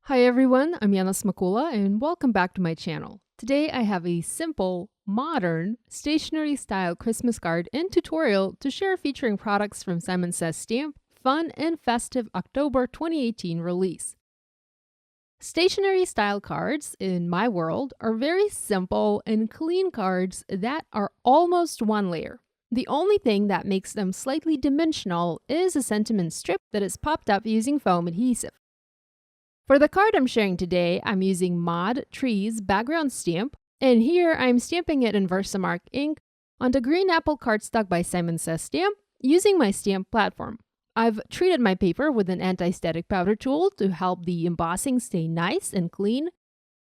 Hi everyone, I'm Yana Smakula and welcome back to my channel. Today I have a simple, modern, stationery style Christmas card and tutorial to share featuring products from Simon Says Stamp, Fun and Festive October 2018 release. Stationery style cards, in my world, are very simple and clean cards that are almost one layer. The only thing that makes them slightly dimensional is a sentiment strip that is popped up using foam adhesive. For the card I'm sharing today, I'm using Mod Trees background stamp, and here I'm stamping it in Versamark ink onto green apple cardstock by Simon Says Stamp using my stamp platform. I've treated my paper with an anti-static powder tool to help the embossing stay nice and clean.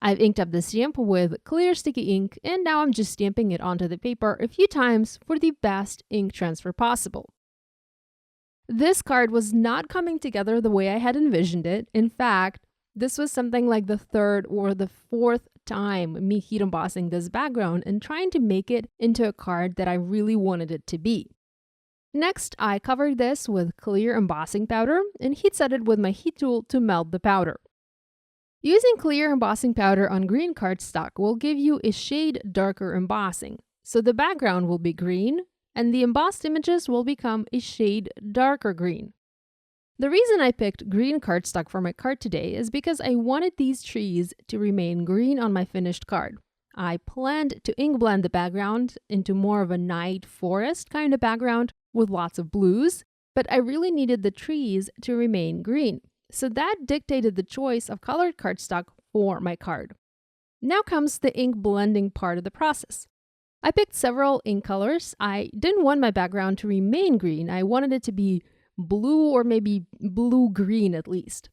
I've inked up the stamp with clear sticky ink, and now I'm just stamping it onto the paper a few times for the best ink transfer possible. This card was not coming together the way I had envisioned it. In fact, this was something like the third or the fourth time me heat embossing this background and trying to make it into a card that I really wanted it to be. Next, I covered this with clear embossing powder and heat set it with my heat tool to melt the powder. Using clear embossing powder on green cardstock will give you a shade darker embossing, so the background will be green and the embossed images will become a shade darker green. The reason I picked green cardstock for my card today is because I wanted these trees to remain green on my finished card. I planned to ink blend the background into more of a night forest kind of background with lots of blues, but I really needed the trees to remain green. So that dictated the choice of colored cardstock for my card. Now comes the ink blending part of the process. I picked several ink colors. I didn't want my background to remain green. I wanted it to be blue or maybe blue-green at least.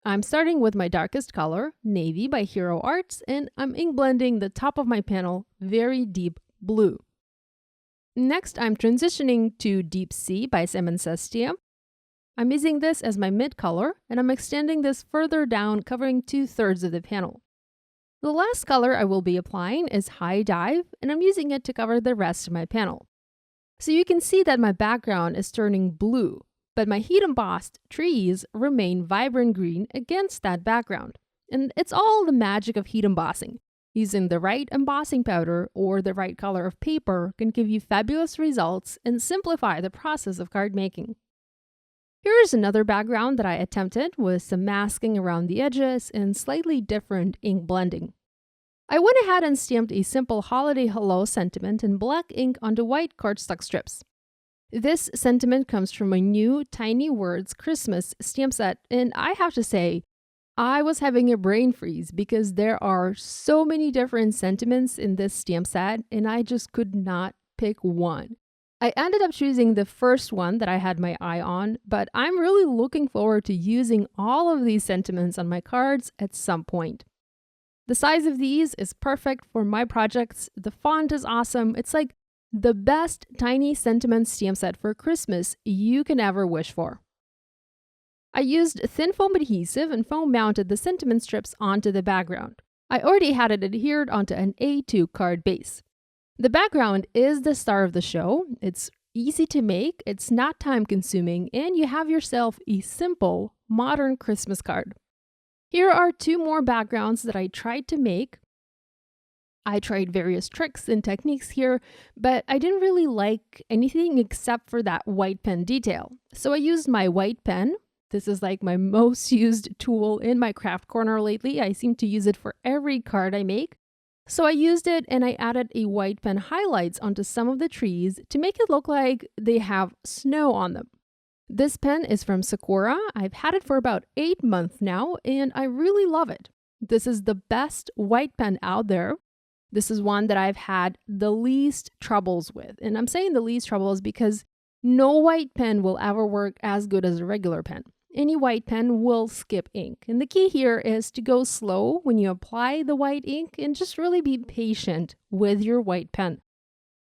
I'm starting with my darkest color, Navy by Hero Arts, and I'm ink blending the top of my panel very deep blue. Next, I'm transitioning to Deep Sea by Simon Says Stamp. I'm using this as my mid color, and I'm extending this further down, covering 2/3 of the panel. The last color I will be applying is High Dive, and I'm using it to cover the rest of my panel. So you can see that my background is turning blue, but my heat embossed trees remain vibrant green against that background. And it's all the magic of heat embossing. Using the right embossing powder or the right color of paper can give you fabulous results and simplify the process of card making. Here's another background that I attempted with some masking around the edges and slightly different ink blending. I went ahead and stamped a simple holiday hello sentiment in black ink onto white cardstock strips. This sentiment comes from my new Tiny Words Christmas stamp set, and I have to say, I was having a brain freeze because there are so many different sentiments in this stamp set, and I just could not pick one. I ended up choosing the first one that I had my eye on, but I'm really looking forward to using all of these sentiments on my cards at some point. The size of these is perfect for my projects. The font is awesome. It's like the best tiny sentiment stamp set for Christmas you can ever wish for. I used thin foam adhesive and foam mounted the sentiment strips onto the background. I already had it adhered onto an A2 card base. The background is the star of the show. It's easy to make, it's not time consuming, and you have yourself a simple, modern Christmas card. Here are two more backgrounds that I tried to make. I tried various tricks and techniques here, but I didn't really like anything except for that white pen detail. So I used my white pen. This is like my most used tool in my craft corner lately. I seem to use it for every card I make. So I used it and I added a white pen highlights onto some of the trees to make it look like they have snow on them. This pen is from Sakura. I've had it for about 8 months now, and I really love it. This is the best white pen out there. This is one that I've had the least troubles with. And I'm saying the least troubles because no white pen will ever work as good as a regular pen. Any white pen will skip ink. And the key here is to go slow when you apply the white ink and just really be patient with your white pen.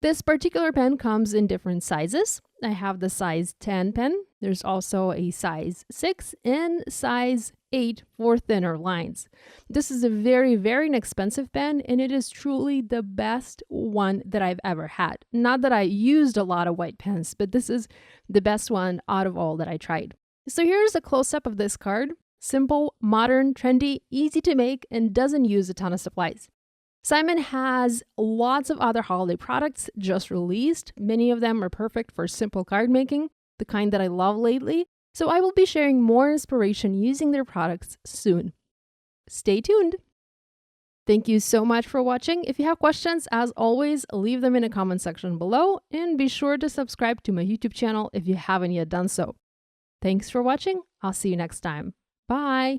This particular pen comes in different sizes. I have the size 10 pen. There's also a size 6 and size 8 for thinner lines. This is a very, very inexpensive pen, and it is truly the best one that I've ever had. Not that I used a lot of white pens, but this is the best one out of all that I tried. So here's a close-up of this card. Simple, modern, trendy, easy to make, and doesn't use a ton of supplies. Simon has lots of other holiday products just released. Many of them are perfect for simple card making, the kind that I love lately. So I will be sharing more inspiration using their products soon. Stay tuned. Thank you so much for watching. If you have questions, as always, leave them in the comment section below, and be sure to subscribe to my YouTube channel if you haven't yet done so. Thanks for watching. I'll see you next time. Bye.